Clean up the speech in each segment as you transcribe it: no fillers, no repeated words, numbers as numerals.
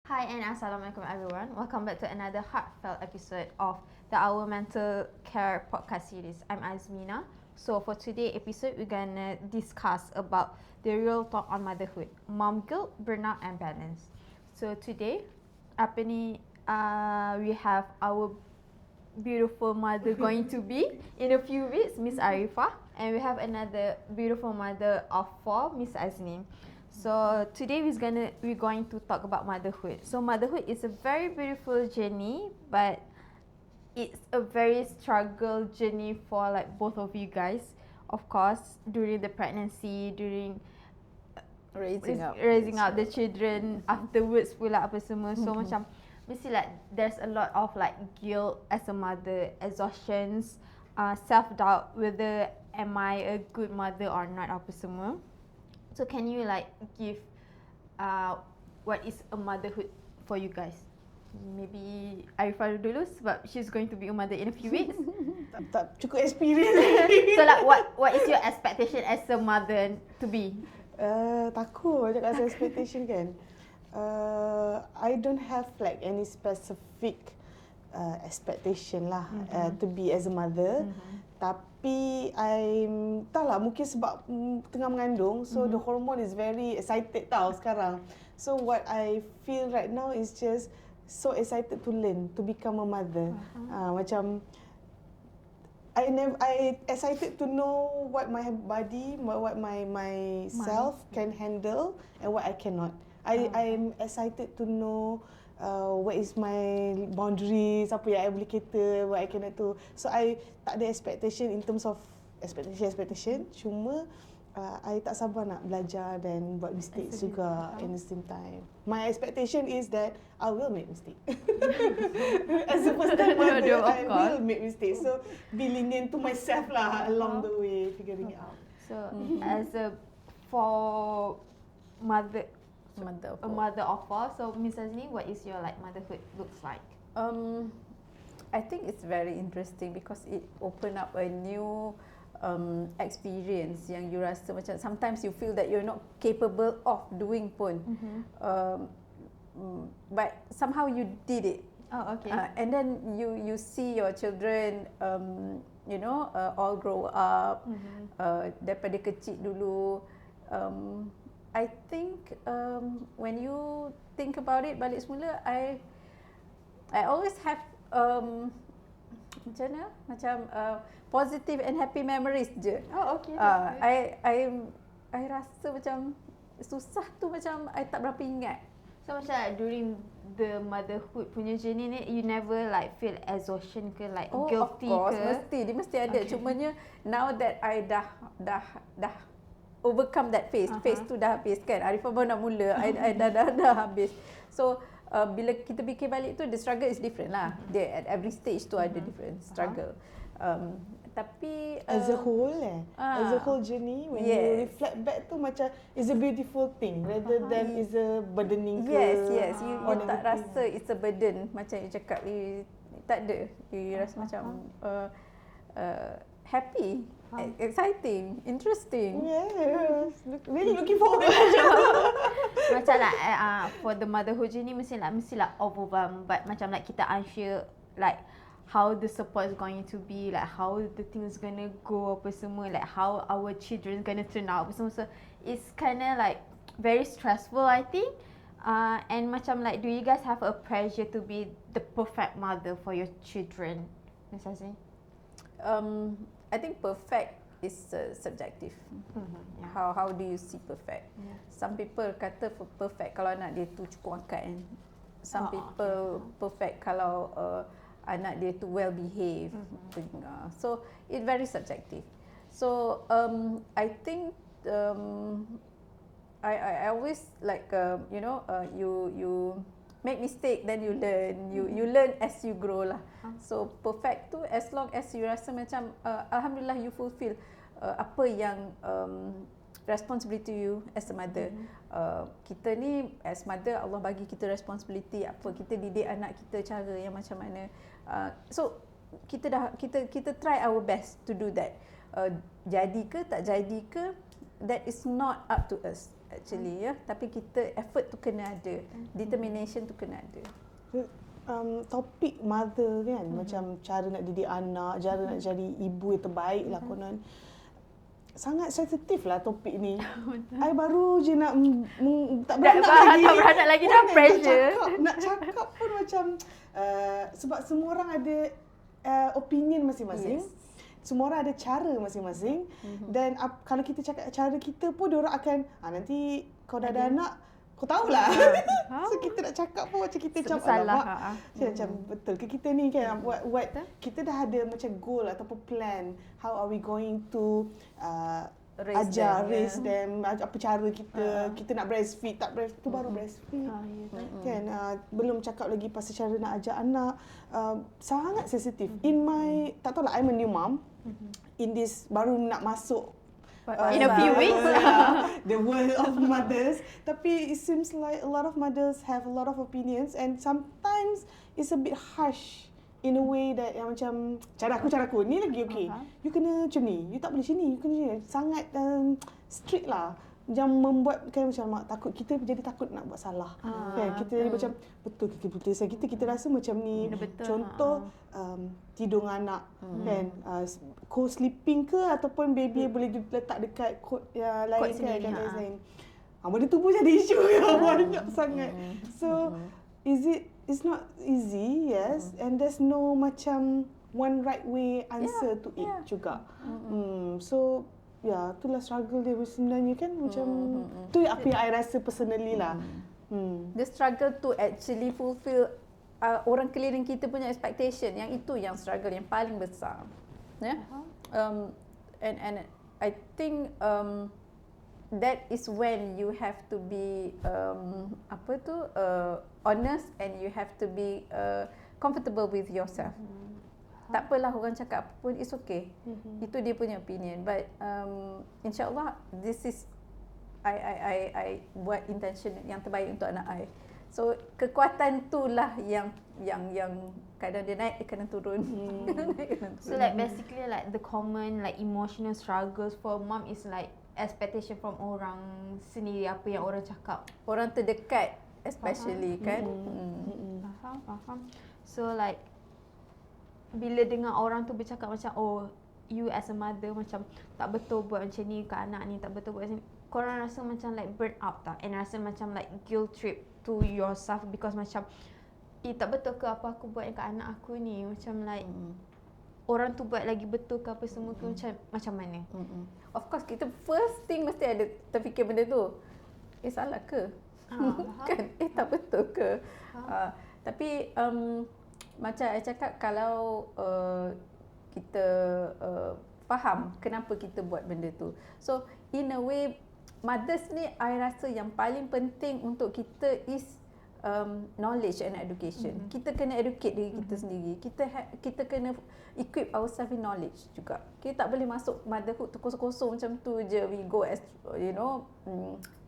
Hi and Assalamualaikum everyone. Welcome back to another heartfelt episode of the Our Mental Care podcast series. I'm Azmina. So for today's episode, we're gonna discuss about the real talk on motherhood, mom guilt, burnout and balance. So today, we have our beautiful mother going to be in a few weeks, Miss Arifah, and we have another beautiful mother of four, Miss Azmin. So today we're going to talk about motherhood. So motherhood is a very beautiful journey, but it's a very struggle journey for like both of you guys. Of course, during the pregnancy, during raising up the children, afterwards pula apa semua. So macam mesti like there's a lot of like guilt as a mother, exhaustions, self doubt whether am I a good mother or not apa semua. So can you like give what is a motherhood for you guys? Maybe Arifah dulu sebab she's going to be a mother in a few weeks. tak cukup experience. So like what is your expectation as a mother to be? Takut cakap pasal expectation kan. I don't have like any specific expectation lah to be as a mother. Tapi entahlah mungkin sebab tengah mengandung, so the hormone is very excited tau sekarang. So what I feel right now is just so excited to learn, to become a mother. Macam I excited to know what my body, what my self can handle and what I cannot. I'm excited to know what is my boundaries, apa yang I boleh cater, what I cannot do. So I tak ada expectation in terms of expectation. Cuma I tak sabar nak belajar dan buat mistakes juga in the same time. My expectation is that I will make mistake. As a first time mother, I will make mistakes. So be lenient to myself lah along the way, figuring it out. So as a for mother of four, so Miss Azmi, what is your like motherhood looks like? I think it's very interesting because it open up a new experience yang you rasa macam sometimes you feel that you're not capable of doing pun. But somehow you did it. Oh, okay. And then you see your children all grow up daripada kecil dulu. I think when you think about it balik semula, I always have macam positive and happy memories je. Oh, okay. I rasa macam susah tu macam I tak berapa ingat. So macam like during the motherhood punya journey ni, you never like feel exhaustion ke like guilty of course, ke? dia mesti ada. Okay. Cumanya now that I dah overcome that phase. Phase tu dah habis kan. Arifah baru nak mula. I dah habis. So bila kita fikir balik tu, the struggle is different lah. Dia at every stage tu ada different struggle. Tapi as a whole as a whole journey when you reflect back tu macam is a beautiful thing rather than is a burdening ke. Yes, you tak rasa it's a burden macam you cakap, tak ada. You rasa macam happy, exciting, interesting. Yes, really looking forward. Macam like for the motherhood journey mesti like overwhelmed, but macam like kita unsure like how the support is going to be, like how the things gonna go apa semua, like how our children gonna turn out apa semua. So it's kind of like very stressful, I think. And macam like, do you guys have a pressure to be the perfect mother for your children, Miss Azmi? I think perfect is subjective. How do you see perfect? Yeah. Some people kata perfect kalau anak dia tu cukup angkat kan. Some people perfect kalau anak dia tu well behaved. So it very subjective. So I think I always like you make mistake then you learn. You learn as you grow lah. So perfect tu as long as you rasa macam alhamdulillah you fulfill apa yang responsibility you as a mother. Kita ni as mother, Allah bagi kita responsibility apa, kita didik anak kita cara yang macam mana. So kita try our best to do that. Jadi ke tak jadi ke, that is not up to us. actually ya. Tapi kita effort tu kena ada. Determination tu kena ada. Topik mother kan, macam cara nak didik anak, cara nak jadi ibu yang terbaik lah konon. Sangat sensitif lah topik ni. I baru je nak tak beranak lagi. Tak beranak lagi dah pressure. Nak cakap pun macam sebab semua orang ada opinion masing-masing. Yes. Semua orang ada cara masing-masing. Dan kalau kita cakap cara kita pun diorang akan nanti kau dah ada anak, kau tahulah. So kita nak cakap pun macam kita macam salah. macam betul ke kita ni kan buat kita dah ada macam goal ataupun plan, how are we going to raise them, apa cara kita nak breastfeed, tak breastfeed tu baru breastfeed kan, belum cakap lagi pasal cara nak ajar anak, sangat sensitif. In my, tak tahulah, I'm a new mom in this, baru nak masuk In a few weeks. The world of mothers. Tapi it seems like a lot of mothers have a lot of opinions and sometimes it's a bit harsh in a way that yang macam cara aku ni lagi okay. You kena macam ni, you tak boleh macam ni, you kena macam ni. Sangat strict lah. Yang membuatkan macam mak takut, kita jadi takut nak buat salah. Kan? Kita jadi macam betul ke keputusan kita rasa macam ni. Contoh tidur dengan anak kan, co-sleeping ke ataupun baby boleh letak dekat kot yang lain kan, lain. Benda tu pun jadi isu yang banyak sangat. So it's not easy, yes, and there's no macam one right way answer to it juga. So itulah struggle dia sebenarnya kan, macam tu apa yang I rasa personally lah. The struggle to actually fulfill orang keliling kita punya expectation, yang itu yang struggle yang paling besar. And I think that is when you have to be honest and you have to be comfortable with yourself. Tak apalah orang cakap apa pun, it's okay. Itu dia punya opinion. But insyaAllah this is I buat intention yang terbaik untuk anak I. So kekuatan itulah yang kadang dia naik, kadang turun. So like basically like the common like emotional struggles for mom is like expectation from orang sendiri, apa yang orang cakap. Orang terdekat especially kan. Faham. So like bila dengar orang tu bercakap macam you as a mother macam tak betul buat macam ni ke anak ni, tak betul buat macam ni, korang rasa macam like burn out tak? And rasa macam like guilt trip to yourself because macam tak betul ke apa aku buat yang ke anak aku ni, macam like orang tu buat lagi betul ke apa semua ke, macam mana? Of course kita first thing mesti ada terfikir benda tu, salah ke? Kan? Tak betul ke? Tapi macam saya cakap, kalau kita faham kenapa kita buat benda tu. So in a way, mothers ni I rasa yang paling penting untuk kita is knowledge and education. Kita kena educate diri kita sendiri. Kita kena equip ourselves with knowledge juga. Kita tak boleh masuk motherhood tu kosong-kosong macam tu je. We go as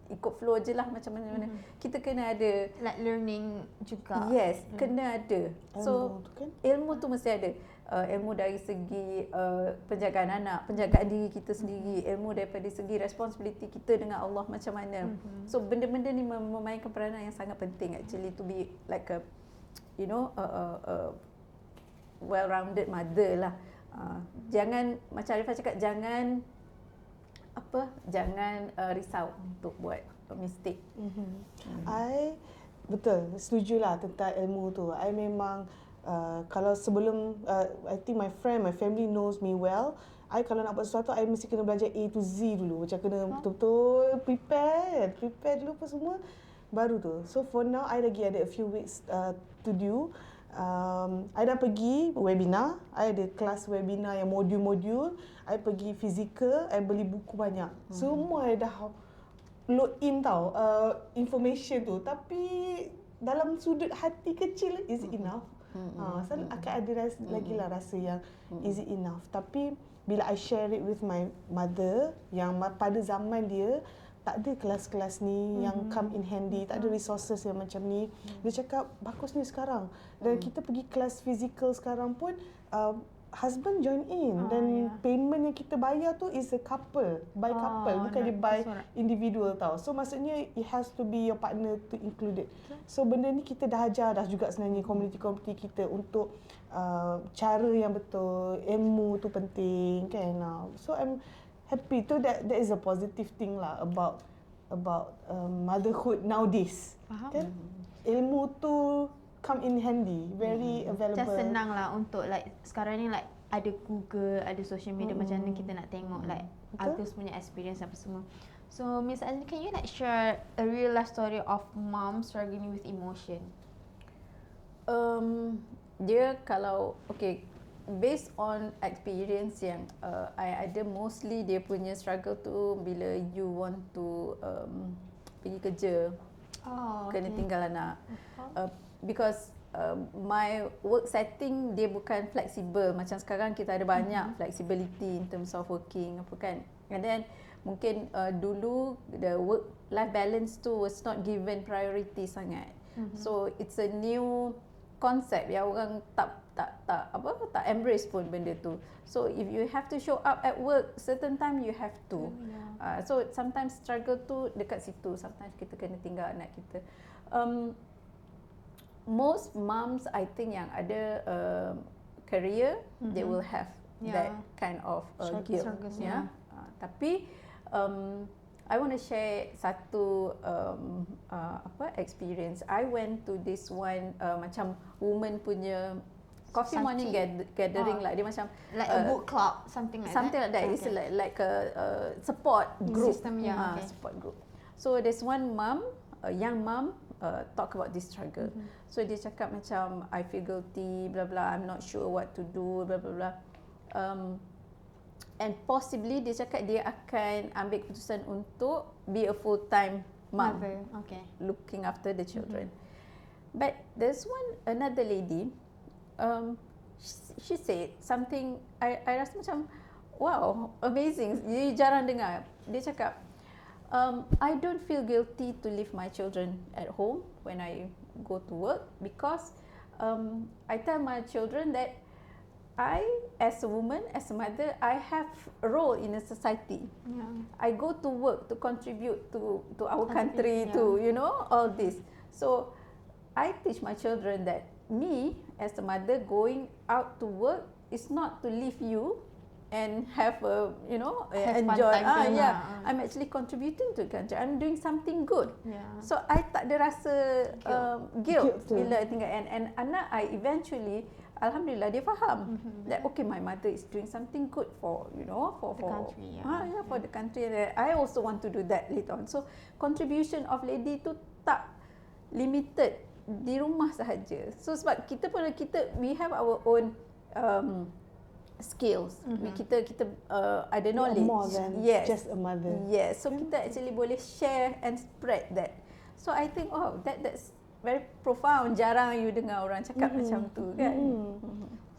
ikut flow je lah macam mana-mana. Kita kena ada like learning juga. Yes, kena ada. So ilmu tu mesti ada. Ilmu dari segi penjagaan anak, penjagaan diri kita sendiri, ilmu daripada segi responsibility kita dengan Allah macam mana. So benda-benda ni memainkan peranan yang sangat penting actually to be like a well-rounded mother lah. Jangan, macam Arifah cakap, jangan risau untuk buat mistake. I betul setujulah tentang ilmu tu. I memang kalau sebelum I think my family knows me well. I kalau nak buat sesuatu, I mesti kena belajar A to Z dulu. Macam kena betul-betul prepare dulu apa semua, baru tu. So for now, I lagi ada a few weeks to do. I dah pergi webinar, I ada kelas webinar yang modul-modul, I pergi fizikal, I beli buku banyak. Semua I dah load in tau information tu, tapi dalam sudut hati kecil, is it enough? Selalu akan ada lagi lah rasa yang is it enough. Tapi bila I share it with my mother, yang pada zaman dia tak ada kelas-kelas ni yang come in handy, tak ada resources yang macam ni. Dia cakap bagusnya sekarang. Dan kita pergi kelas fizikal sekarang pun husband join in, then payment yang kita bayar tu is a couple, by couple, bukan dia by individual tau. So maksudnya it has to be your partner to included. So benda ni kita dah ajar dah juga sebenarnya community kita untuk cara yang betul, ilmu tu penting kan. So I'm happy tu, that is a positive thing lah about motherhood nowadays. Kan? Ilmu tu come in handy, very available. Macam senang lah untuk like sekarang ni like ada Google, ada social media, macam mana kita nak tengok like others punya experience apa semua. So Miss Azmi, can you like share a real life story of mom struggling with emotion? Dia kalau based on experience yang I ada, mostly dia punya struggle tu bila you want to pergi kerja, kena tinggal anak. Because my work setting dia bukan flexible macam sekarang. Kita ada banyak flexibility in terms of working apa kan. And then mungkin dulu the work life balance tu was not given priority sangat. So it's a new concept yang orang tak embrace pun benda tu. So if you have to show up at work certain time, you have to. So sometimes struggle tu dekat situ. Sometimes kita kena tinggal anak kita. Most moms I think yang ada career, they will have that kind of guilt. Tapi I want to share satu experience. I went to this one macam woman punya coffee morning gathering lah. Dia macam like a book club, something like that. It's like a support group. System, support group. So there's one mom, a young mom, talk about this struggle. So dia cakap macam I feel guilty, blah blah. I'm not sure what to do, blah blah blah. And possibly dia cakap dia akan ambil keputusan untuk be a full-time mom, looking after the children. But there's another lady. She said something I rasa macam wow, amazing. Dia jarang dengar. Dia cakap, I don't feel guilty to leave my children at home when I go to work because I tell my children that I, as a woman, as a mother, I have a role in a society. I go to work to contribute to our country, to all this. So I teach my children that me, as a mother, going out to work is not to leave you and have a enjoy. I'm actually contributing to the country. I'm doing something good. So I tak ada rasa guilt bila tinggal, and anak I eventually, alhamdulillah, dia faham that my mother is doing something good for for the country. For the country, and I also want to do that later on. So contribution of lady tu tak limited di rumah sahaja. So sebab kita we have our own skills. Kita ada knowledge. More than just a mother. Yes. So kita actually boleh share and spread that. So I think that's very profound. Jarang you dengar orang cakap macam tu kan.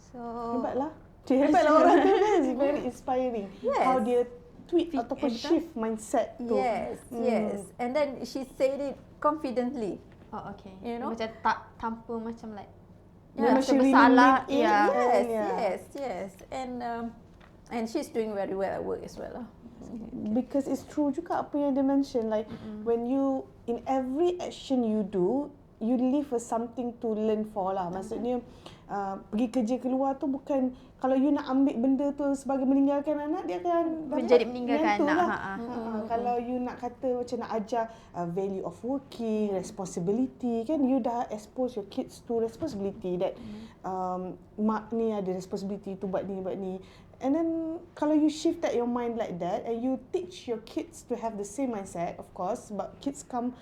So hebatlah. Hebatlah orang tu kan. It's very inspiring. How dia tweak ataupun shift mindset tu. Yes. And then she said it confidently. Macam tak tanpa macam like bersalah. Yes. And she's doing very well at work as well. Because it's true juga apa yang dia mention, like when you, in every action you do, you leave something to learn for lah. Maksudnya pergi kerja keluar tu bukan, kalau you nak ambil benda tu sebagai meninggalkan anak, dia akan menjadi meninggalkan anak lah. Kalau you nak kata macam nak ajar value of working, responsibility, kan you dah expose your kids to responsibility that mak ni ada responsibility tu buat ni. And then kalau you shift that your mind like that and you teach your kids to have the same mindset, of course, but kids come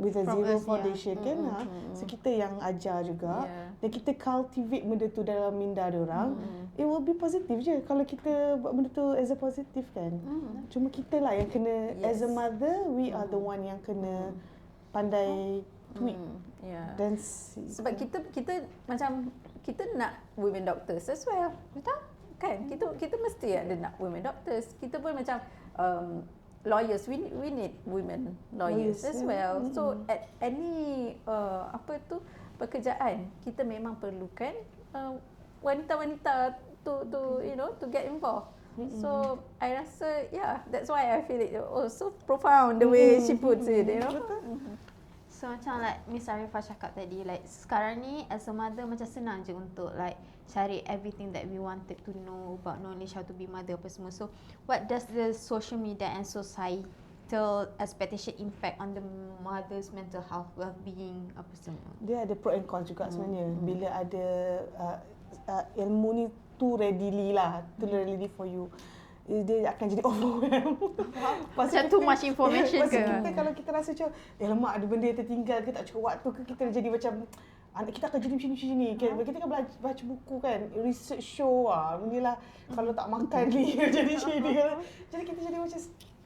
with a zero foundation kan. So kita yang ajar juga dan kita cultivate benda tu dalam minda diorang. It will be positive je kalau kita buat benda tu as a positive kan. Cuma kita lah yang kena, as a mother, we are the one yang kena pandai tweak. Dan sebab kita macam kita nak women doctors as well. Betul? Kan, kita mesti ada nak women doctors. Kita pun macam lawyers, we need women lawyers as well. So at any pekerjaan, kita memang perlukan wanita-wanita to get involved. So I rasa that's why I feel it so profound the way she puts it, So macam like Miss Arifah cakap tadi, like sekarang ni as a mother macam senang je untuk like cari everything that we wanted to know about knowledge how to be mother apa semua. So what does the social media and societal expectation impact on the mother's mental health, well-being apa semua? Dia ada pro and cons juga sebenarnya. Bila ada ilmu ni too readily for you, dia akan jadi overwhelmed. Macam too much information ke? Kita kalau kita rasa macam lemak ada benda yang tertinggal ke, tak cukup waktu ke, kita jadi macam anak kita akan jadi macam ni. Kita kan baca buku kan, research show benda lah kalau tak makan ni jadi macam ni. Jadi kita jadi macam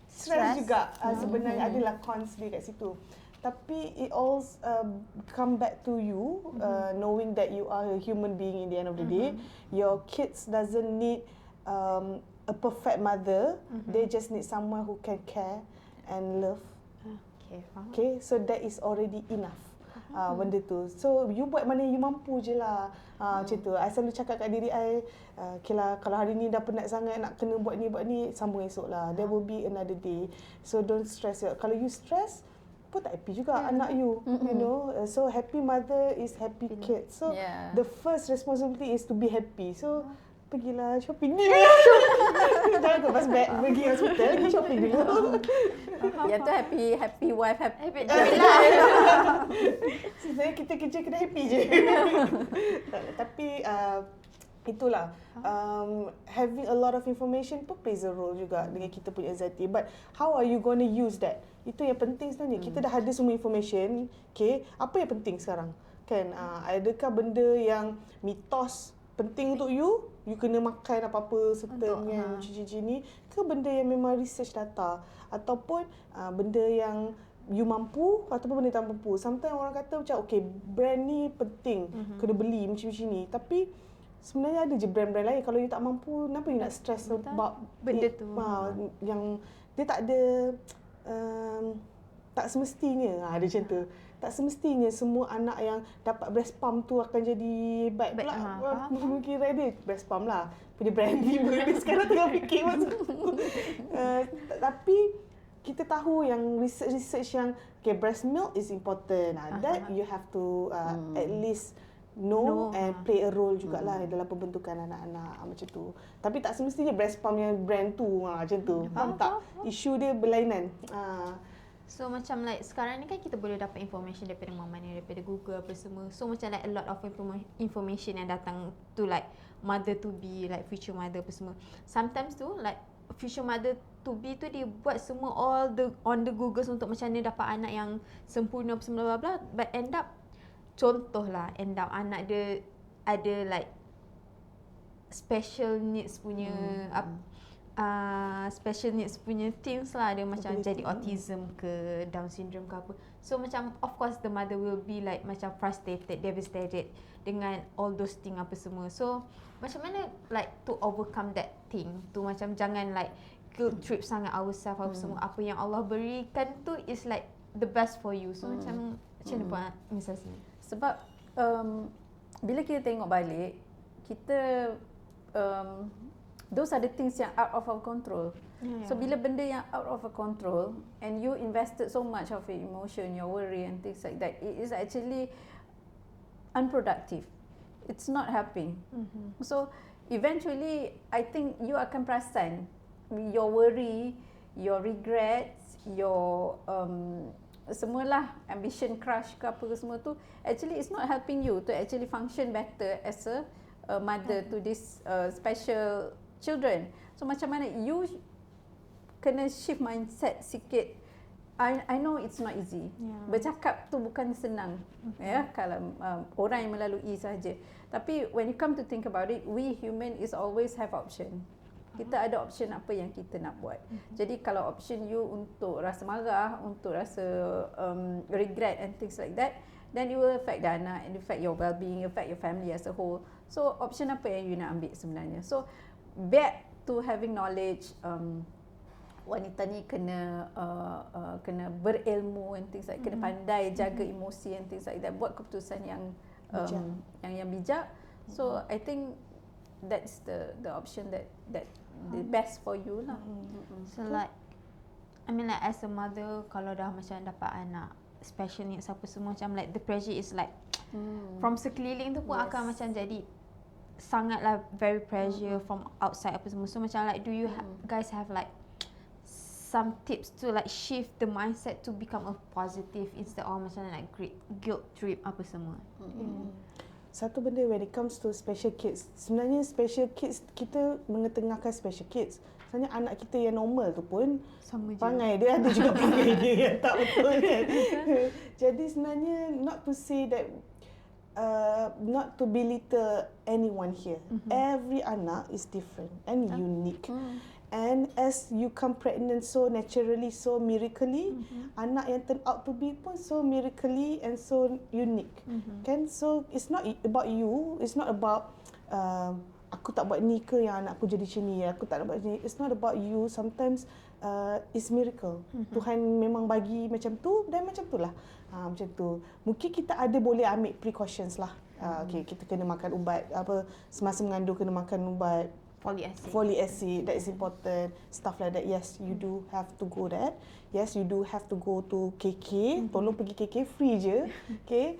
stress juga. Sebenarnya adalah cons dia kat situ. Tapi it all come back to you, knowing that you are a human being in the end of the day. Your kids doesn't need a perfect mother. They just need someone who can care and love. Okay, so that is already enough. Benda tu. So you buat mana you mampu je lah. Macam tu. I selalu cakap kat diri I, okay lah, kalau hari ni dah penat sangat nak kena buat ni, sambung esok lah. There will be another day. So don't stress. Kalau you stress, pun tak happy juga anak you. You know. So happy mother is happy kid. So the first responsibility is to be happy. So pergilah shopping ni. Jangan lepas beg pergi hospital, pergi shopping dulu. Yang tu happy wife, happy Sebenarnya kita kerja kena happy je. Tapi itulah having a lot of information pun plays a role juga dengan kita punya anxiety. But how are you going to use that? Itu yang penting sebenarnya. Kita dah ada semua information. Okay, apa yang penting sekarang? Kan, adakah benda yang mitos penting untuk you? You kena makan apa-apa sertanya cuci-cuci ni, ke benda yang memang research data, ataupun benda yang you mampu ataupun benda tak mampu. Sometimes orang kata macam okay, brand ni penting, kena beli macam-macam ni, tapi sebenarnya ada je brand-brand lain. Kalau you tak mampu, kenapa you nak stress about benda tu? Yang dia tak ada tak semestinya ada macam tu. Tak semestinya semua anak yang dapat breast pump tu akan jadi baik pula. Mungkin dia breast pump lah. Punya brand ni dia sekarang tengah fikir masa tu. Tapi kita tahu yang research yang okay, breast milk is important. That you have to at least know and play a role jugalah dalam pembentukan anak-anak macam tu. Tapi tak semestinya breast pump yang brand tu macam tu. Faham tak? Isu dia berlainan. So macam like sekarang ni kan kita boleh dapat information daripada mana-mana, daripada Google apa semua. So macam like a lot of information yang datang to like mother to be, like future mother apa semua. Sometimes tu like future mother to be tu dia buat semua all the on the Google untuk macam mana dapat anak yang sempurna apa semua bla bla, but end up anak dia ada like special needs punya special needs punya things lah. Dia macam jadi autism ke Down syndrome ke apa. So macam of course the mother will be like macam frustrated, devastated dengan all those thing apa semua. So macam mana like to overcome that thing, tu macam jangan like guilt trip sangat ourselves apa semua. Apa yang Allah berikan tu is like the best for you. So macam mana buat Miss Hasni? Sebab bila kita tengok balik, kita those are the things yang out of our control. So bila benda yang out of our control and you invested so much of your emotion, your worry and things like that, it is actually unproductive. It's not helping. So eventually I think you akan perasan your worry, your regrets, your semualah ambition crush ke apa ke semua tu, actually it's not helping you to actually function better as a mother to this special children. So macam mana you kena shift mindset sikit. I know it's not easy. Bercakap tu bukan senang. Ya, kalau orang yang melalui saja. Tapi when you come to think about it, we human is always have option. Kita ada option apa yang kita nak buat. Jadi kalau option you untuk rasa marah, untuk rasa regret and things like that, then it will affect the anak and affect your well-being, affect your family as a whole. So option apa yang you nak ambil sebenarnya? So back to having knowledge, wanita ni kena berilmu and things like, kena pandai jaga emosi and things like that, buat keputusan yang bijak. So I think that's the option that the best for you lah. So like, I mean like as a mother, kalau dah macam dapat anak special needs apa semua, macam like the pressure is like from sekeliling tu pun akan macam jadi sangatlah very pressure from outside apa semua. So macam like, do you guys have like some tips to like shift the mindset to become a positive instead of macam like guilt trip apa semua? Satu benda when it comes to special kids, sebenarnya special kids, kita mengetengahkan special kids. Sebenarnya anak kita yang normal tu pun Sama je. perangai dia ada juga perangai dia yang tak betul kan. Jadi sebenarnya not to say that not to belittle anyone here. Every anak is different and unique. And as you come pregnant so naturally, so miraculously, anak yang turn out to be pun so miraculously and so unique. Kan? So it's not about you, it's not about aku tak buat ni ke yang anak aku jadi macam ni, aku tak nak buat ni. It's not about you. Sometimes it's miracle. Tuhan memang bagi macam tu dan macam tu lah. Macam tu. Mungkin kita ada boleh ambil precautions lah. Okay, kita kena makan ubat, apa semasa mengandung kena makan ubat. Folic acid, that is important. Stuff like that. Yes, you do have to go that. Yes, you do have to go to KK. Tolong pergi KK, free je. Okay.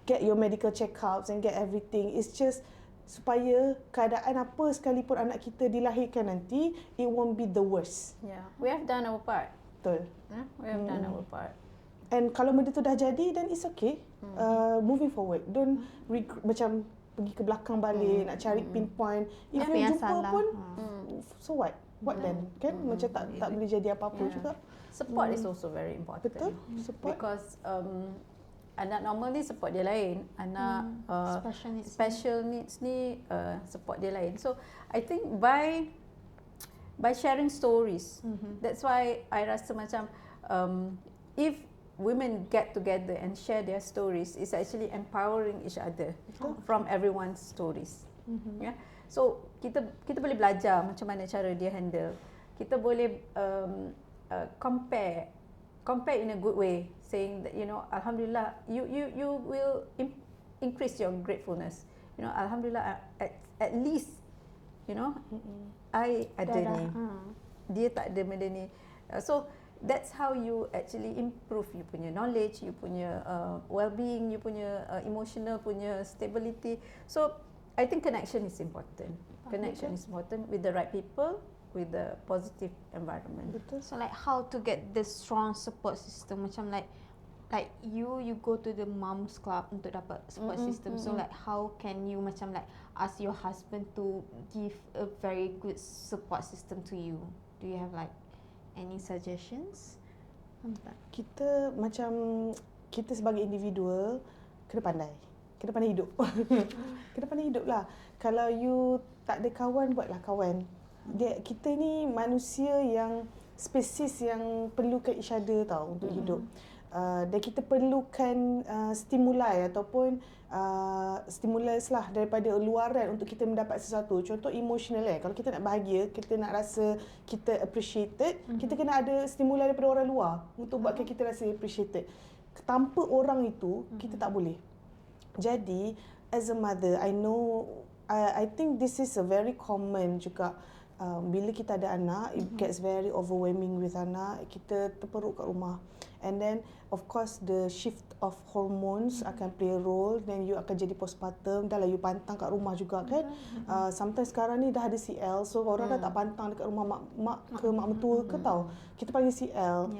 Get your medical check-ups and get everything. It's just supaya keadaan apa sekalipun anak kita dilahirkan nanti, it won't be the worst. Yeah, we have done our part. Betul. We have done our part. And kalau benda tu dah jadi, then it's okay. Moving forward. Don't macam pergi ke belakang balik, nak cari pinpoint. If Apa you yang jumpa salah? pun, so what? What then? Kan macam tak boleh jadi apa-apa juga. Support is also very important. Betul, support. Because anak normal ni support dia lain, anak special needs ni support dia lain. So I think by sharing stories, that's why I rasa macam if women get together and share their stories, it's actually empowering each other from everyone's stories. Yeah. So kita boleh belajar macam mana cara dia handle. Kita boleh compare in a good way, saying that, you know, alhamdulillah, you will increase your gratefulness. You know, alhamdulillah, at least, you know, I ada ni, dia tak ada benda ni. So that's how you actually improve you punya knowledge, you punya well-being, you punya emotional punya stability. So I think connection is important. Connection is important with the right people, with the positive environment. Betul. So like how to get the strong support system, macam like you go to the moms club untuk dapat support system. So like how can you macam like ask your husband to give a very good support system to you? Do you have like any suggestions? Kita macam, kita sebagai individual kena pandai hidup. Kena pandai hidup lah. Kalau you tak ada kawan, buatlah kawan. Kita ni manusia yang spesies yang perlukan each other tau untuk hidup. Dan kita perlukan stimuli ataupun stimulus lah daripada luaran untuk kita mendapat sesuatu. Contoh emotional kalau kita nak bahagia, kita nak rasa kita appreciated, kita kena ada stimulus daripada orang luar untuk buatkan kita rasa appreciated. Tanpa orang itu, kita tak boleh. Jadi, as a mother, I think this is a very common juga. Bila kita ada anak, it gets very overwhelming with anak, kita terperuk kat rumah. And then of course the shift of hormones akan play a role, then you akan jadi postpartum, dah lah you pantang kat rumah juga kan. Sometimes sekarang ni dah ada CL, so orang dah tak pantang dekat rumah mak mentua ke tau. Kita panggil CL.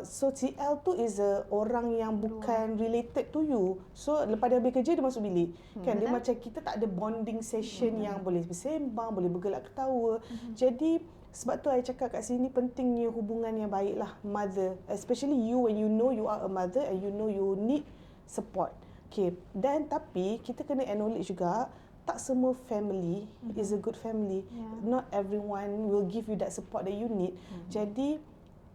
So CL tu is orang yang bukan related to you. So lepas dia habis kerja, dia masuk bilik. Kan dia macam kita tak ada bonding session yang boleh bersembang, boleh bergelak ketawa. Jadi sebab tu saya cakap kat sini pentingnya hubungan yang baik lah mother, especially you when you know you are a mother and you know you need support. Okay, dan tapi kita kena acknowledge juga tak semua family is a good family. Not everyone will give you that support that you need. Jadi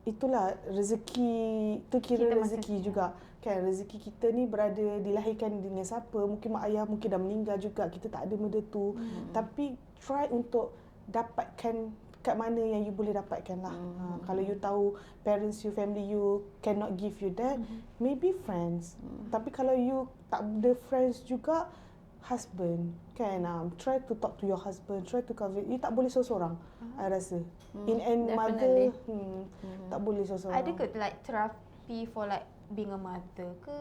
itulah rezeki, tu kira kita rezeki juga. Kan rezeki kita ni berada dilahirkan dengan siapa, mungkin mak ayah mungkin dah meninggal juga, kita tak ada benda tu. Tapi try untuk dapatkan kat mana yang you boleh dapatkan lah. Kalau you tahu parents you, family you cannot give you that, maybe friends. Tapi kalau you tak ada friends juga, husband kan, try to talk to your husband, try to cover. You tak boleh seorang-seorang. I rasa. In mother, tak boleh seorang-seorang. Ada ke like terapi for like being a mother ke?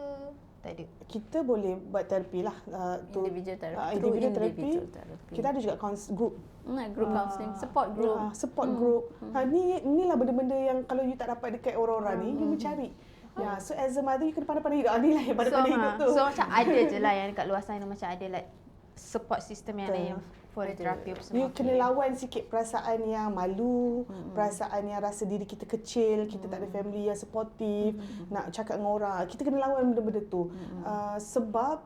Tak ada. Kita boleh buat terapi lah. Individual therapy. Individual therapy. therapy. Kita ada juga group. Group counselling, support group. Support group. Inilah benda-benda yang kalau you tak dapat dekat orang-orang ni, you mencari. So as a mother, you kena pandai-pandai hidup. Ni lah yang pandai-pandai hidup tu. So macam ada je lah yang dekat luar sana macam ada like support system yang lain for the therapy apa semua. You kena lawan sikit perasaan yang malu, perasaan yang rasa diri kita kecil, kita tak ada family yang supportive, nak cakap dengan orang. Kita kena lawan benda-benda tu. Sebab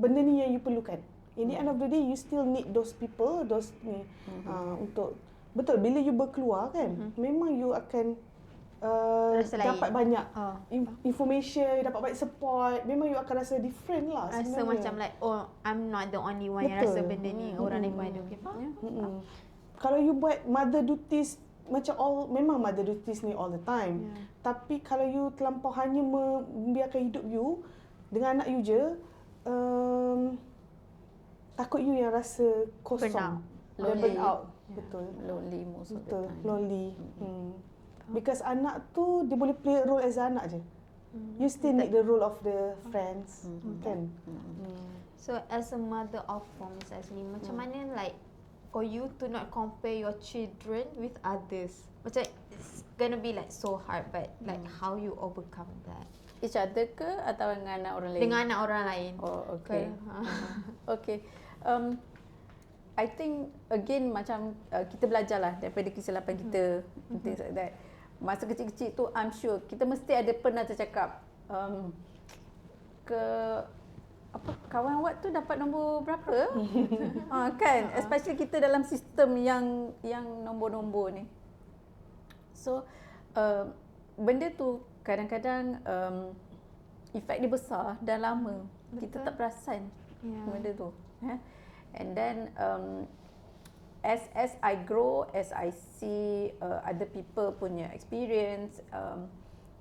benda ni yang you perlukan. In the end of the day, you still need those people, those ni untuk betul bila you berkeluar kan, memang you akan dapat banyak information, dapat banyak support. Memang you akan rasa different lah Rasa sebenarnya. macam like, oh I'm not the only one yang rasa benda ni. Orang lain pun ada. Okay, faham? Kalau you buat mother duties memang mother duties ni all the time. Tapi kalau you terlampau hanya membiarkan hidup you dengan anak you je, takut you yang rasa kosong. Lonely. Burn out. Betul. Lonely most of the Betul. time. Lonely. Because anak tu dia boleh play role as anak je. You still need the role of the friends, kan? So as a mother of four, Miss Azli, macam mana like for you to not compare your children with others? Macam it's gonna be like so hard, but like how you overcome that? Each other ke atau dengan anak orang lain? Dengan anak orang lain. Oh, okay. Okay. I think again macam kita belajarlah daripada kesilapan kita, things like that. Masa kecil-kecil tu I'm sure kita mesti ada pernah tercakap kawan awak tu dapat nombor berapa? Kan, especially kita dalam sistem yang nombor-nombor ni. So benda tu kadang-kadang efek dia besar dah lama. Kita tak perasan benda tu. And then as I grow, as I see other people punya experience,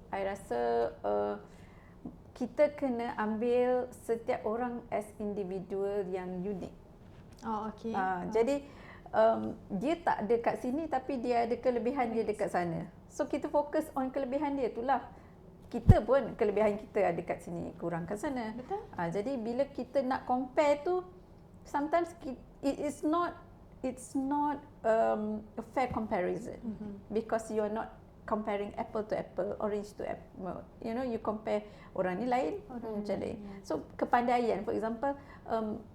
I rasa kita kena ambil setiap orang as individual yang unik. Oh, okay. Jadi dia tak ada kat sini tapi dia ada kelebihan dia dekat sana. So kita fokus on kelebihan dia itulah. Kita pun kelebihan kita ada kat sini, kurang kat sana. Betul. Jadi bila kita nak compare tu, sometimes it's not a fair comparison because you're not comparing apple to apple, orange to apple. You know, you compare orang ni lain, orang macam lain. So kepandaian, for example,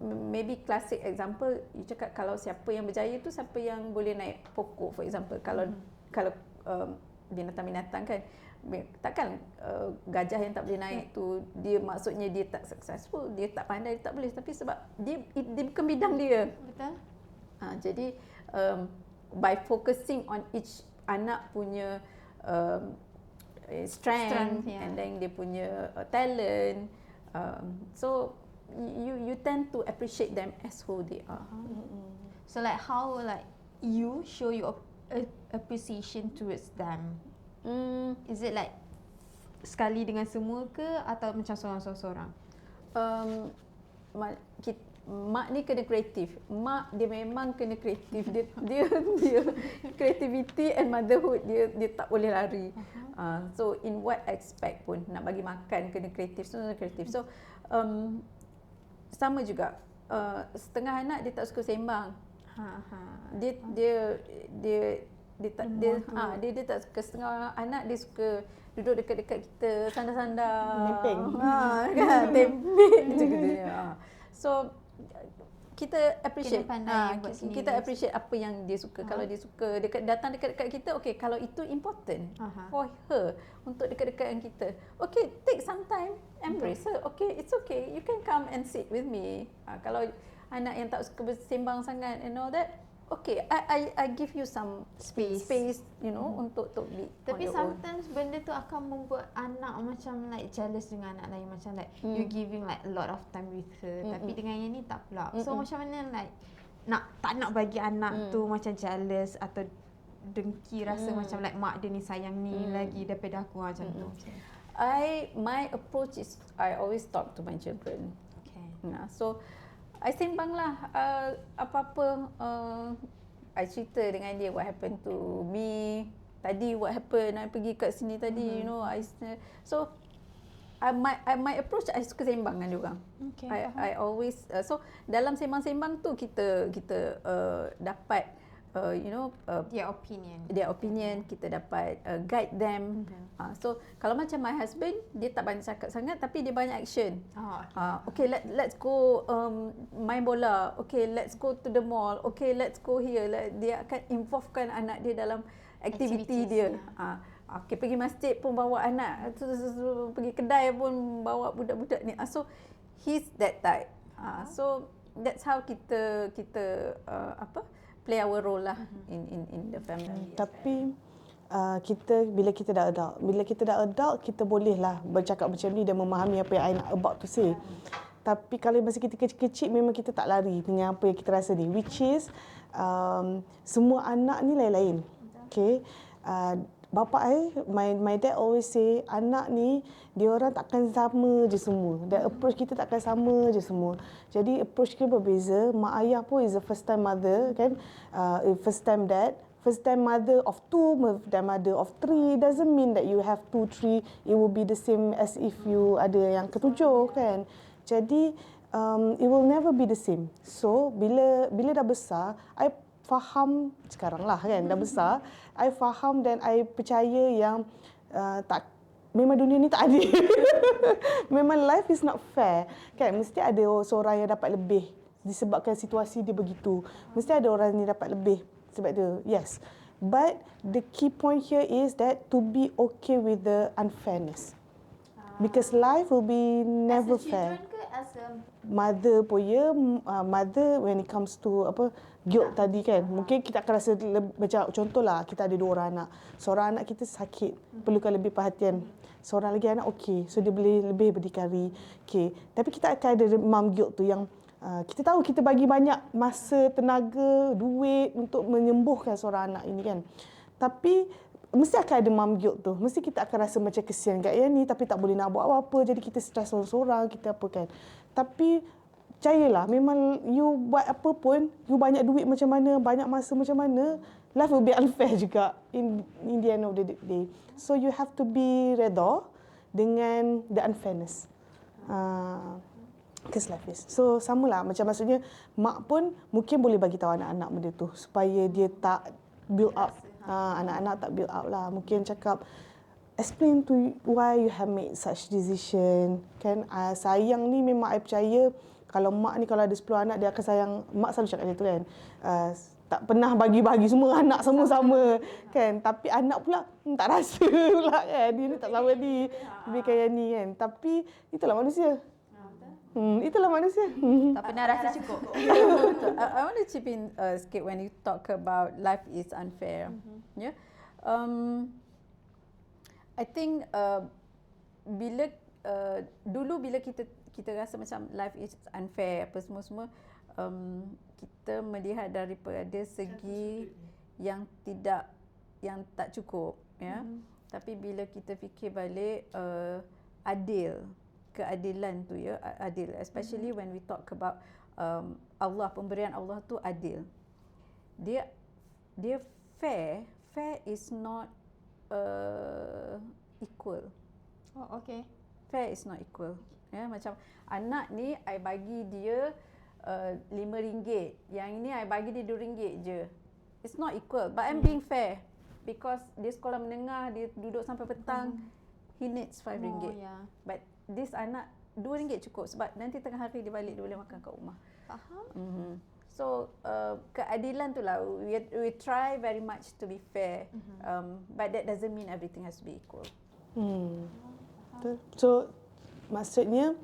maybe classic example, you cakap kalau siapa yang berjaya tu siapa yang boleh naik pokok, for example. Kalau binatang-binatang kan, takkan gajah yang tak boleh naik tu dia maksudnya dia tak successful, dia tak pandai, dia tak boleh, tapi sebab dia bukan bidang dia. Betul. Jadi by focusing on each anak punya strength and then dia punya talent, so you tend to appreciate them as who they are. So like how like you show your appreciation towards them? Is it like sekali dengan semua ke atau macam seorang-seorang? Mak ni kena kreatif. Mak dia memang kena kreatif. Dia creativity and motherhood dia tak boleh lari. So in what aspect pun nak bagi makan kena kreatif, semua kreatif. So sama juga. Setengah anak dia tak suka sembang. Dia tak suka. Setengah anak dia suka duduk dekat-dekat kita, sandar-sandar. Nempeng. Kan, temping gitu. So kita appreciate, kita appreciate apa yang dia suka. Kalau dia suka datang dekat-dekat kita, okay, kalau itu important for her untuk dekat-dekat dengan kita, okay, take some time, embrace her. Okay, it's okay, you can come and sit with me. Kalau anak yang tak suka bersembang sangat and all that, okay, I give you some space, you know, untuk be Tapi on your sometimes benda tu akan membuat anak macam like jealous dengan anak lain, macam like you giving like a lot of time with her, tapi dengan yang ni tak pula. So macam mana like tak nak bagi anak tu macam jealous atau dengki, rasa macam like mak dia ni sayang ni lagi daripada aku macam tu. My approach is I always talk to my children. Okay. So I sembang lah apa-apa. I cerita dengan dia what happened to me tadi, what happened, I pergi kat sini tadi, you know, so my approach, I suka sembang dengan diorang. Okay, I always so dalam sembang-sembang tu kita dapat their opinion, kita dapat guide them. So kalau macam my husband, dia tak banyak cakap sangat tapi dia banyak action. Okay, let's go main bola. Okay, let's go to the mall. Okay, let's go here. Dia akan involvekan anak dia dalam aktiviti dia. Okay, pergi masjid pun bawa anak, pergi kedai pun bawa budak-budak ni. So he's that type. So that's how kita play our role lah in the family. Tapi bila kita dah adult, kita bolehlah bercakap macam ni dan memahami apa yang I nak about to say. Tapi kalau masa kita kecil-kecil, memang kita tak lari dengan apa yang kita rasa ni, which is semua anak ni lain-lain. Okay, bapa my dad always say, anak ni dia orang takkan sama je semua. Dan approach kita takkan sama je semua. Jadi approach kita berbeza. Mak ayah pun is a first time mother kan, first time dad, first time mother of 2, first time mother of 3. Doesn't mean that you have 2, 3 it will be the same as if you ada yang ketujuh kan. Jadi it will never be the same. So bila dah besar, I faham sekarang lah kan, dah besar, I faham dan I percaya yang memang dunia ni tak adil. Memang life is not fair kan, mesti ada seorang yang dapat lebih disebabkan situasi dia begitu, mesti ada orang ni dapat lebih sebab dia, yes, but the key point here is that to be okay with the unfairness, because life will be never fair. As a Mother pun mother when it comes to guilt tadi kan, mungkin kita akan rasa macam contohlah kita ada 2 orang anak, seorang anak kita sakit, perlukan lebih perhatian, seorang lagi anak okey, so dia boleh lebih berdikari, okey, tapi kita akan ada mom guilt tu yang kita tahu kita bagi banyak masa, tenaga, duit untuk menyembuhkan seorang anak ini kan, tapi mesti akan ada mom guilt tu. Mesti kita akan rasa macam kesian kat yang ni tapi tak boleh nak buat apa-apa. Jadi kita stres sorang-sorang, kita apa kan. Tapi percayalah, memang you buat apa pun, you banyak duit macam mana, banyak masa macam mana, life will be unfair juga in the end of the day. So you have to be redha dengan the unfairness. Because life is. So samalah, macam maksudnya mak pun mungkin boleh bagi tahu anak-anak benda tu supaya dia tak build up. Anak-anak tak build up lah. Mungkin cakap, explain to why you have made such decision. Kan, sayang ni memang I percaya kalau mak ni kalau ada 10 anak dia akan sayang. Mak selalu cakap macam tu kan. Tak pernah bagi-bagi semua anak semua sama kan. Tapi anak pula tak rasa pula kan. Dia ni tak sama ni. Lebih kayak ni kan. Tapi itulah manusia. Itulah manusia. tak pernah rasa cukup. I want to chip in sikit when you talk about life is unfair. Yeah. I think dulu bila kita rasa macam life is unfair apa semua, kita melihat daripada segi yang tak cukup, ya. Tapi bila kita fikir balik, keadilan tu ya, adil, especially when we talk about Allah, pemberian Allah tu adil. Dia fair is not equal. Oh, okay. Fair is not equal. Ya, macam anak ni I bagi dia RM5, yang ini I bagi dia RM2 je. It's not equal, but I'm being fair because dia sekolah menengah, dia duduk sampai petang, he needs RM5. Oh, yeah. But this anak RM2 cukup sebab nanti tengah hari dia balik dia boleh makan kat rumah. Faham? So keadilan tu lah, we try very much to be fair, but that doesn't mean everything has to be equal. So maksudnya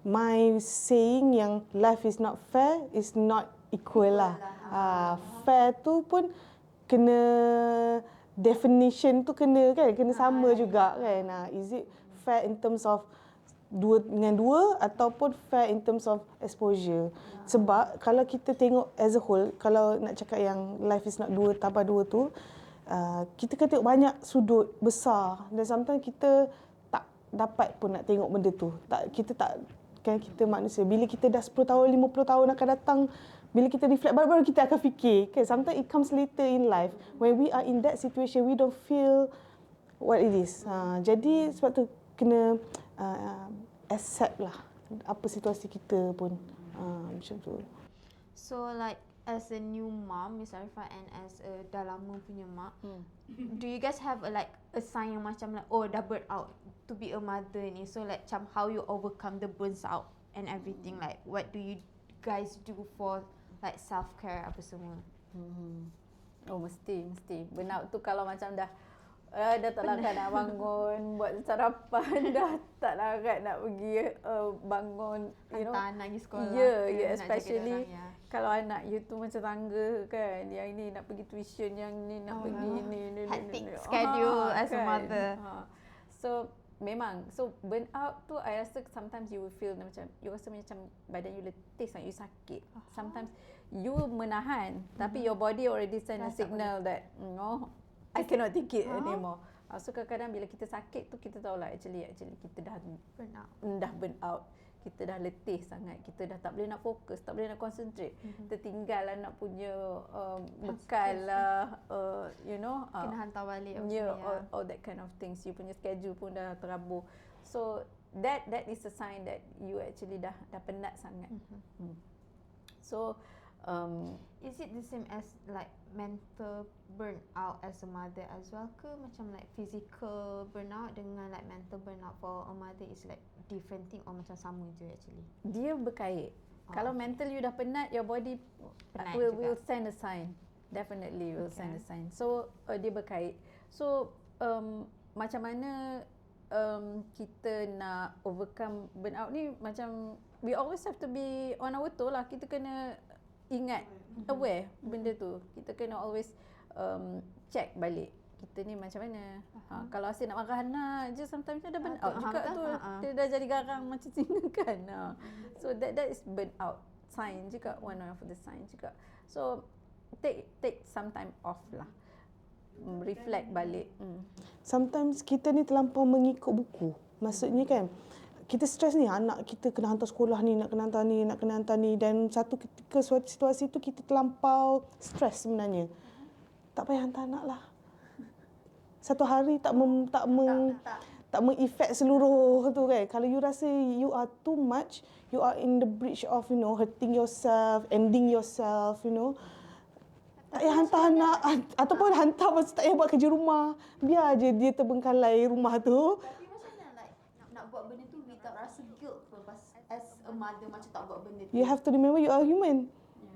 my saying yang life is not fair is not equal lah. Fair tu pun kena definition tu kena sama juga kan. Is it fair in terms of dua dengan dua ataupun fair in terms of exposure. Sebab kalau kita tengok as a whole, kalau nak cakap yang life is not dua tambah dua tu, kita kena tengok banyak sudut besar dan sometimes kita tak dapat pun nak tengok benda tu. Kita tak kan kita manusia. Bila kita dah 10 tahun, 50 tahun akan datang, bila kita reflect baru kita akan fikir. Okay, sometimes it comes later in life. When we are in that situation, we don't feel what it is. Jadi sebab tu kena accept lah apa situasi kita pun. Macam tu. So like as a new mom, Miss Arifah, and as a dah lama punya mak, do you guys have a sign yang macam like, oh dah burn out to be a mother ni? So like macam how you overcome the burns out and everything, like what do you guys do for like self care apa semua? Oh mesti burn out tu kalau macam dah tak larat nak bangun buat sarapan, dah tak larat nak pergi bangun, you know, Hantar anak pergi sekolah. yeah, especially kalau anak you tu macam tangga kan, yang ini nak pergi tuition, yang ni nak pergi ni hectic schedule as a mother. So memang, so burn out tu I rasa sometimes you will feel macam, you rasa macam badan you letih sangat, you sakit. Sometimes you menahan, tapi your body already send a signal that no, I cannot take it anymore. So kadang-kadang bila kita sakit tu kita tahu lah actually kita dah burn out. Kita dah letih sangat, kita dah tak boleh nak fokus, tak boleh nak concentrate. Tertinggal lah nak punya bekal lah, you know. Kena hantar balik. All that kind of things. You punya schedule pun dah terabur. So that is a sign that you actually dah penat sangat. So is it the same as like mental burnout as a mother as well ke? Macam like physical burnout dengan like mental burnout for a mother is like different thing or macam sama je actually? Dia berkait. Kalau mental you dah penat, your body Penat will send a sign. Definitely will send a sign. So dia berkait. So macam mana kita nak overcome burnout ni, macam we always have to be on our toe lah. Kita kena ingat, aware benda tu. Kita kena always check balik kita ni macam mana. Kalau asyik nak marah anak je, sometimes dia dah burn out juga tu. Dia dah jadi garang macam Cina kan. So that is burn out sign juga, one of the sign juga. So take some time off lah. Reflect balik. Sometimes kita ni terlampau mengikut buku. Maksudnya kan, kita stres ni, anak kita kena hantar sekolah ni, nak kena hantar ni, dan satu ketika suatu situasi tu kita terlampau stres sebenarnya. Tak payah hantar anak lah. Satu hari tak mengefek seluruh tu kan. Kalau you rasa you are too much, you are in the bridge of, you know, hurting yourself, ending yourself, you know. Tak payah hantar anak, ataupun hantar masa tak payah buat kerja rumah. Biar je dia terbengkalai rumah tu. Tapi macam mana like nak buat benda tu without rasa guilt pun as a mother macam tak buat benda tu? You have to remember you are human.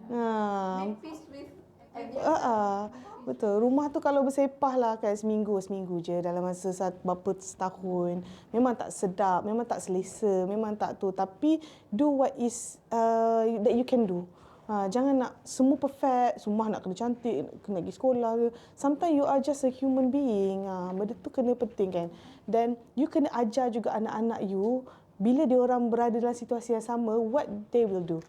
Make peace with everything. Betul. Rumah tu kalau bersepah lah kan seminggu je dalam masa berapa setahun. Memang tak sedap, memang tak selesa, memang tak tu. Tapi do what is that you can do. Jangan nak semua perfect, semua nak kena cantik, kena pergi sekolah. Sometimes you are just a human being. Benda tu kena penting kan. Dan you kena ajar juga anak-anak you, bila dia orang berada dalam situasi yang sama, what they will do.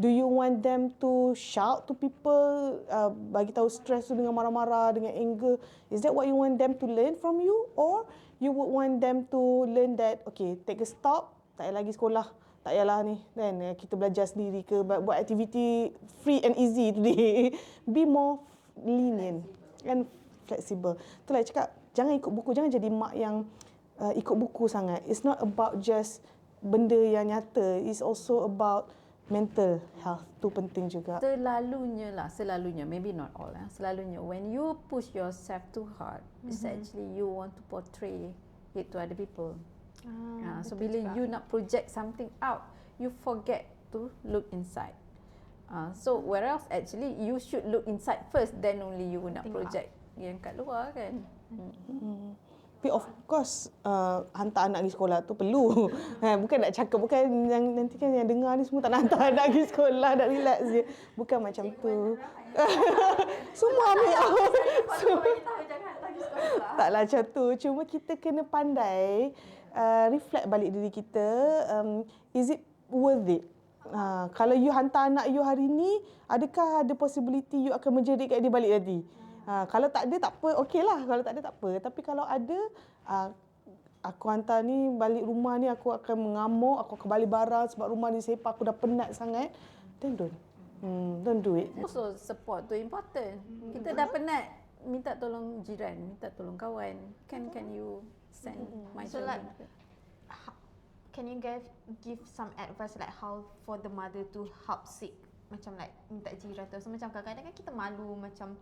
Do you want them to shout to people, bagi tahu stress tu dengan marah-marah, dengan anger? Is that what you want them to learn from you? Or you would want them to learn that, okay, take a stop, tak payah lagi sekolah, tak payahlah ni, kan, kita belajar sendiri ke, buat aktiviti free and easy today. Be more lenient and flexible. Itulah cakap, jangan ikut buku, jangan jadi mak yang ikut buku sangat. It's not about just benda yang nyata, it's also about mental health. Tu penting juga. Selalunya, maybe not all, selalunya when you push yourself too hard, it's actually you want to portray it to other people. So bila you nak project something out, you forget to look inside. So whereas actually you should look inside first, then only you nak project yang kat luar kan. Tapi of course hantar anak pergi sekolah tu perlu. Bukan nak cakap, bukan yang nanti kan yang dengar ni semua tak nak hantar anak pergi sekolah, nak relax je. Bukan macam tu. Semua ambil out. Taklah macam tu. Cuma kita kena pandai reflect balik diri kita. Is it worth it? Kalau you hantar anak you hari ni, adakah ada possibility you akan menjerit kat dia balik nanti? Kalau tak ada, tak apa, okey lah. Kalau tak ada, tak apa. Tapi kalau ada, aku hantar ni balik rumah ni aku akan mengamuk, aku akan balik barang sebab rumah ni sepak, aku dah penat sangat. Then don't do it. Also support tu important. Kita dah penat minta tolong jiran, minta tolong kawan. Can you send my So children? like, can you give some advice like how for the mother to help seek, macam like minta jiran tu. So macam kadang-kadang kan kita malu, macam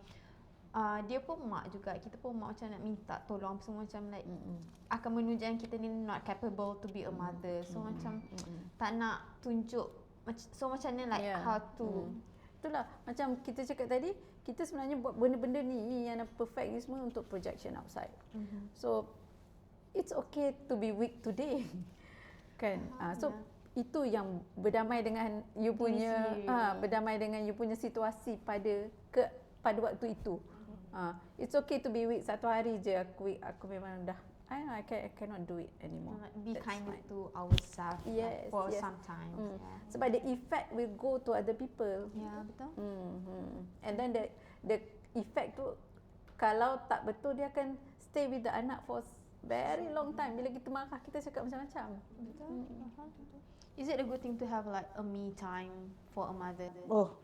dia pun mak juga, kita pun mak, macam nak minta tolong semua, macam like akan menunjukkan kita ni not capable to be a mother. So macam tak nak tunjuk, so macam ni like how to Itulah macam kita cakap tadi, kita sebenarnya buat benda-benda ni yang perfect ni semua untuk projection outside. So it's okay to be weak today. Kan? So itu yang berdamai dengan you punya berdamai dengan you punya situasi pada waktu itu. It's okay to be weak. Satu hari je aku memang dah I cannot do it anymore. be That's kind fine. to ourselves Yes, for yes. sometimes. Sebab the effect will go to other people. Ya, betul. And then the effect tu kalau tak betul dia akan stay with the anak for very long time. Bila kita marah kita cakap macam-macam. Betul. Is it a good thing to have like a me time for a mother? Oh,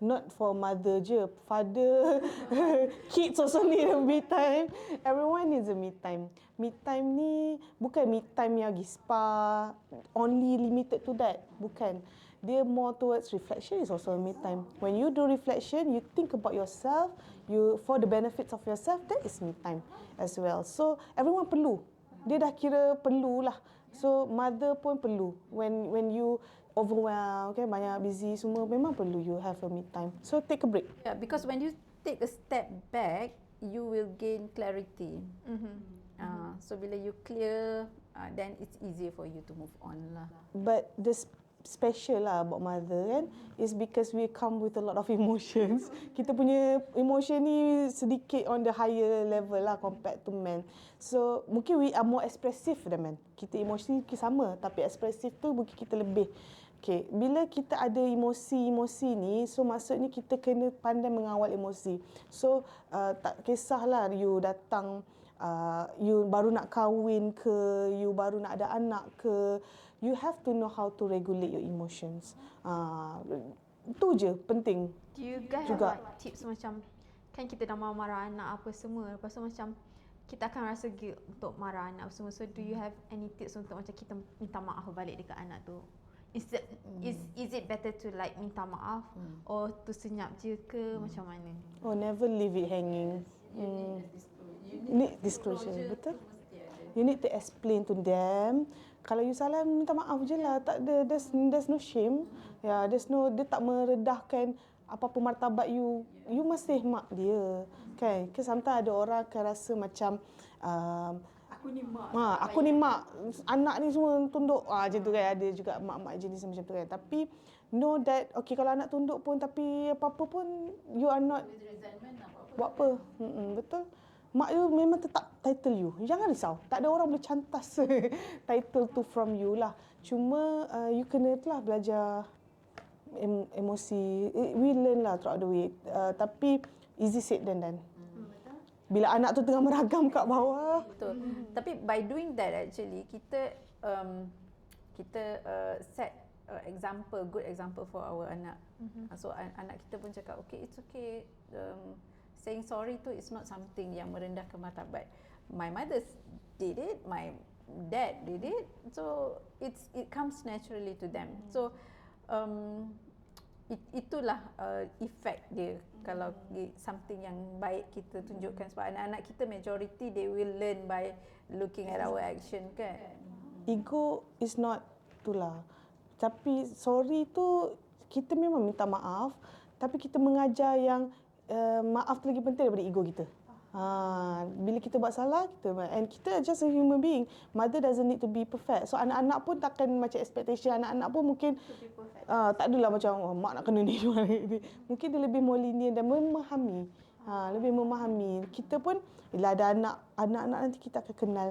not for mother je, father, kids also need a me time. Everyone needs a me time. Me time ni bukan me time yang pergi spa, only limited to that. Bukan. Dia more towards reflection is also a me time. When you do reflection, you think about yourself, you for the benefits of yourself, that is me time as well. So everyone perlu. Dia dah kira perlulah. So mother pun perlu. When you overwhelmed, okay, banyak busy semua, memang perlu you have a me time. So take a break. Yeah, because when you take a step back, you will gain clarity. So bila you clear, then it's easier for you to move on lah. But the special lah about mother kan is because we come with a lot of emotions. Kita punya emotion ni sedikit on the higher level lah compared to men. So mungkin we are more expressive than men. Kita emosi sama tapi ekspresif tu mungkin kita lebih. Okay, bila kita ada emosi-emosi ni, so maksudnya kita kena pandai mengawal emosi. So tak kisahlah you datang you baru nak kahwin ke, you baru nak ada anak ke, you have to know how to regulate your emotions. Itu je penting. Do you guys Juga. have like tips macam, kan kita dah marah anak apa semua, lepas tu macam kita akan rasa guilt untuk marah anak semua. So do you have any tips untuk macam kita minta maaf balik dekat anak tu? Is it better to like minta maaf or to senyap je ke macam mana? Oh, never leave it hanging. You need disclosure, betul? You need to explain to them. Kalau you salah, minta maaf je lah. Tak ada, there's no shame. Yeah, dia tak meredahkan apa-apa martabat you. You masih mak dia. Kan? Because sometimes ada orang akan rasa macam aku ni mak, anak ni semua tunduk. Macam tu kan, ada juga mak-mak jenis macam tu kan. Tapi know that, okay, kalau anak tunduk pun tapi apa-apa pun you are not buat apa. Betul. Mak you memang tetap title you. Jangan risau. Tak ada orang boleh cantas title tu from you lah. Cuma you kena telah belajar emosi. We learn lah throughout the way. Tapi easy said than done. Bila anak tu tengah meragam kat bawah. Betul. Tapi by doing that actually kita set good example for our anak. So anak kita pun cakap okay, it's okay. Saying sorry tu is not something yang merendahkan martabat. My mother did it, my dad did it. So it comes naturally to them. So itulah effect dia kalau something yang baik kita tunjukkan, sebab anak-anak kita majority they will learn by looking at our action kan. Ego is not itulah. Tapi sorry tu kita memang minta maaf, tapi kita mengajar yang maaf tu lagi penting daripada ego kita. Bila kita buat salah, kita just a human being. Mother doesn't need to be perfect. So anak-anak pun takkan macam expectation anak-anak pun mungkin tak adalah macam mak nak kena ni. Mungkin dia lebih more lenient dan memahami. Lebih memahami. Kita pun bila ada anak-anak nanti kita akan kenal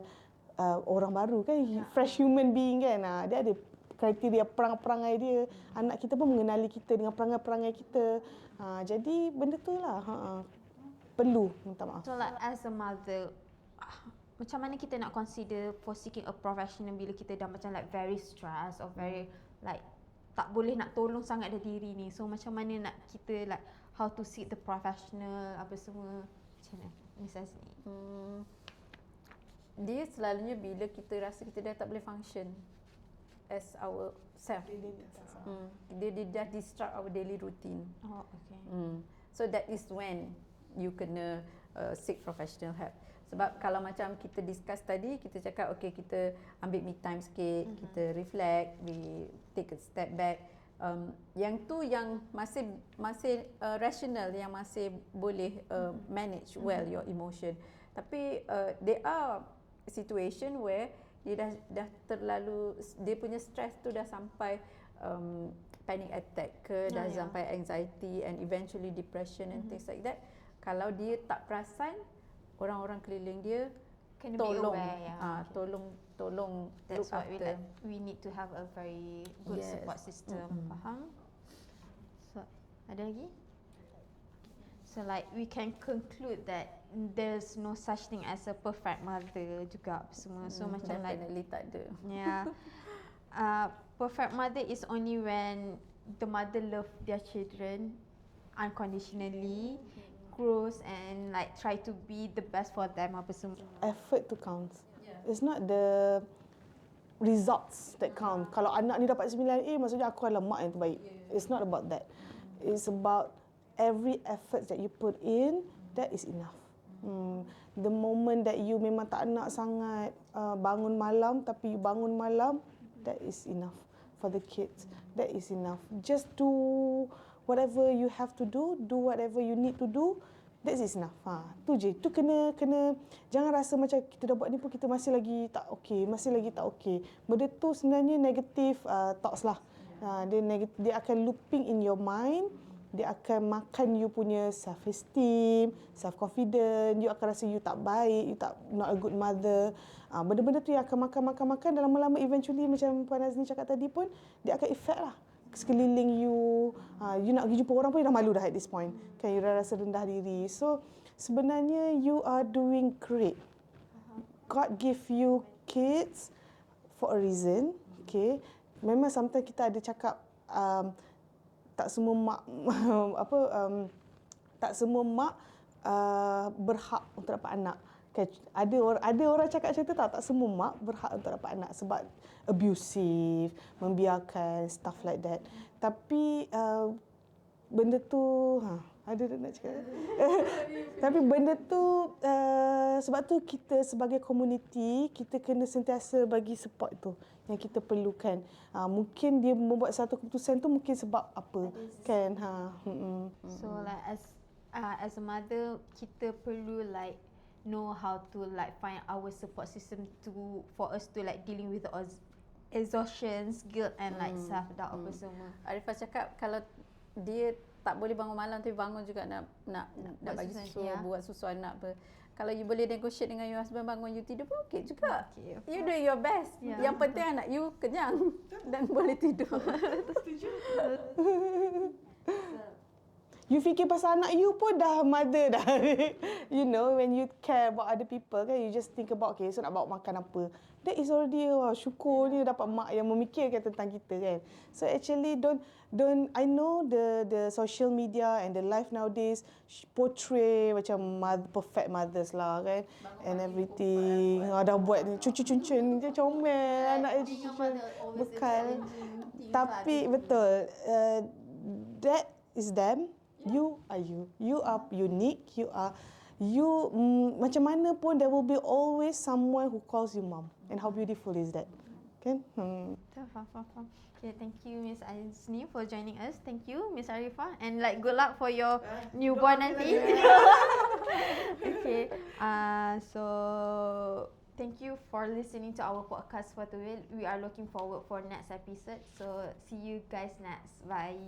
orang baru kan, fresh human being kan. Dia ada kriteria perangai dia. Anak kita pun mengenali kita dengan perangai-perangai kita. Jadi benda tu lah perlu minta maaf. So like as a mother, macam mana kita nak consider for seeking a professional bila kita dah macam like very stressed or very like tak boleh nak tolong sangat dari diri ni. So macam mana nak kita like how to seek the professional apa semua macam mana Miss Azni? Dia selalunya bila kita rasa kita dah tak boleh function as our self. Dia dah disrupt our daily routine. Oh okay. So that is when you kena seek professional help. Sebab kalau macam kita discuss tadi, kita cakap okay, kita ambil me time sikit, kita reflect, we take a step back. Yang tu yang masih rational, yang masih boleh manage well your emotion. Tapi there are situation where dia dah terlalu, dia punya stress tu dah sampai panic attack ke, dah sampai anxiety and eventually depression and things like that. Kalau dia tak perasan, orang-orang keliling dia Kena tolong, be aware, tolong That's look what after. we need to have a very good support system. Faham? So, ada lagi? So like we can conclude that there's no such thing as a perfect mother juga apa semua. So macam like Definitely tak ada. yeah. Perfect mother is only when the mother love their children unconditionally, grows and like try to be the best for them apa semua. Effort to count. It's not the results that count. Kalau anak ni dapat 9A, maksudnya aku adalah mak yang terbaik. It's not about that. It's about every effort that you put in, that is enough. The moment that you memang tak nak sangat bangun malam, tapi you bangun malam, that is enough for the kids. That is enough. Just do whatever you have to do whatever you need to do. That is enough. Tu je. Tu kena jangan rasa macam kita dah buat ni pun kita masih lagi tak okey, Benda tu sebenarnya negative thoughts lah. Dia akan looping in your mind. Dia akan makan you punya self-esteem, self-confidence. You akan rasa you tak baik, you tak not a good mother. Benda-benda tu yang akan makan dan lama-lama eventually macam Puan Azni cakap tadi pun, dia akan effect lah sekeliling you. You nak pergi jumpa orang pun you dah malu dah at this point. Kan, you dah rasa rendah diri. So, sebenarnya you are doing great. God give you kids for a reason. Okay. Memang sometimes kita ada cakap tak semua mak tak semua mak berhak untuk dapat anak. Okay. Ada orang cakap macam tu tak semua mak berhak untuk dapat anak sebab abusive, membiarkan, stuff like that. Tapi benda tu ada tak nak cakap? Tapi benda tu sebab tu kita sebagai komuniti kita kena sentiasa bagi support tu yang kita perlukan. Mungkin dia membuat satu keputusan tu mungkin sebab apa kan. So like as a mother kita perlu like know how to like find our support system for us to like dealing with the exhaustions, guilt and like self doubt apa semua. Arifah cakap kalau dia tak boleh bangun malam tapi bangun juga nak bagi susu, buat susu anak apa. Kalau you boleh negotiate dengan your husband bangun you tidur pun okey juga. Okay. You do your best. Yang penting anak you kenyang dan boleh tidur. Setuju. You fikir pasal anak you pun dah mother dah. You know, when you care about other people kan, you just think about okay, so nak bawa makan apa. That is already syukurnya dapat mak yang memikirkan tentang kita kan. So actually don't I know the social media and the life nowadays portray macam perfect mothers lah kan, and everything. Dah buat cucu-cuncun je comel anak cucu bekal. Tapi betul, that is them. You are you. You are unique. You are you. Macam mana pun there will be always someone who calls you mom. And how beautiful is that? Kan? Faham. Okay, thank you Miss Azni for joining us. Thank you Miss Arifah and like good luck for your newborn nanti. Okay. So thank you for listening to our podcast for today. We are looking forward for next episode. So see you guys next. Bye.